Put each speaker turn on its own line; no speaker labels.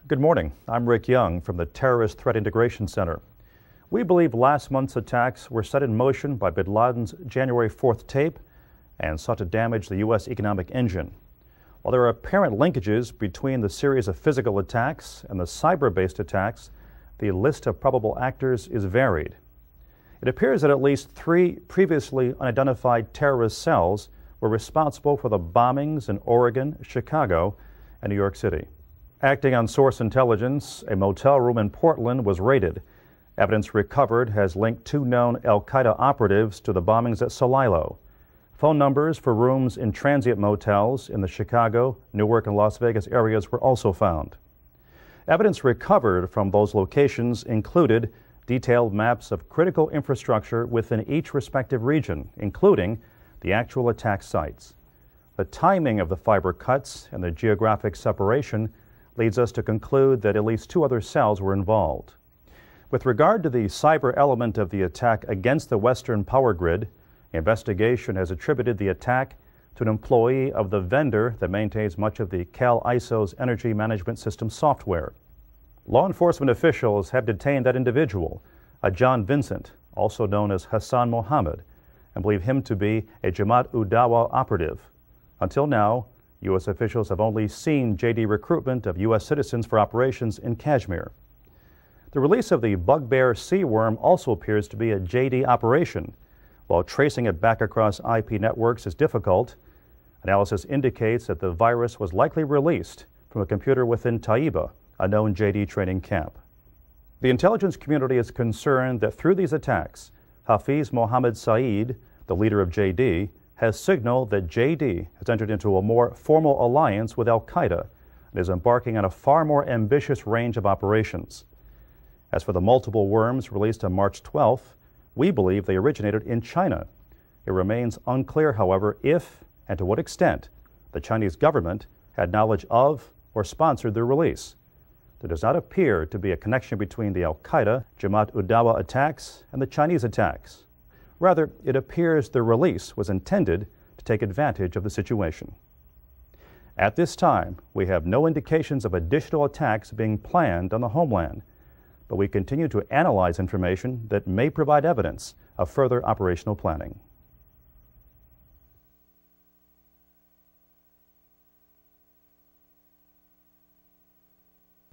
Good morning. I'm Rick Young from the Terrorist Threat Integration Center. We believe last month's attacks were set in motion by bin Laden's January 4th tape and sought to damage the U.S. economic engine. While there are apparent linkages between the series of physical attacks and the cyber-based attacks, the list of probable actors is varied. It appears that at least 3 previously unidentified terrorist cells were responsible for the bombings in Oregon, Chicago, and New York City. Acting on source intelligence, a motel room in Portland was raided. Evidence recovered has linked 2 known al-Qaeda operatives to the bombings at Celilo. Phone numbers for rooms in transient motels in the Chicago, Newark, and Las Vegas areas were also found. Evidence recovered from those locations included detailed maps of critical infrastructure within each respective region, including the actual attack sites. The timing of the fiber cuts and the geographic separation leads us to conclude that at least 2 other cells were involved. With regard to the cyber element of the attack against the Western power grid, investigation has attributed the attack to an employee of the vendor that maintains much of the CAL-ISO's energy management system software. Law enforcement officials have detained that individual, a John Vincent, also known as Hassan Mohammed, and believe him to be a Jamaat-ud-Dawa operative. Until now, U.S. officials have only seen JD recruitment of U.S. citizens for operations in Kashmir. The release of the bugbear sea worm also appears to be a JD operation. While tracing it back across IP networks is difficult, analysis indicates that the virus was likely released from a computer within Taiba, a known JD training camp. The intelligence community is concerned that through these attacks, Hafiz Mohammed Saeed, the leader of JD, has signaled that JD has entered into a more formal alliance with al-Qaeda and is embarking on a far more ambitious range of operations. As for the multiple worms released on March 12th, we believe they originated in China. It remains unclear, however, if and to what extent the Chinese government had knowledge of or sponsored their release. There does not appear to be a connection between the al-Qaeda, Jamaat-ud-Dawa attacks and the Chinese attacks. Rather, it appears the release was intended to take advantage of the situation. At this time, we have no indications of additional attacks being planned on the homeland, but we continue to analyze information that may provide evidence of further operational planning.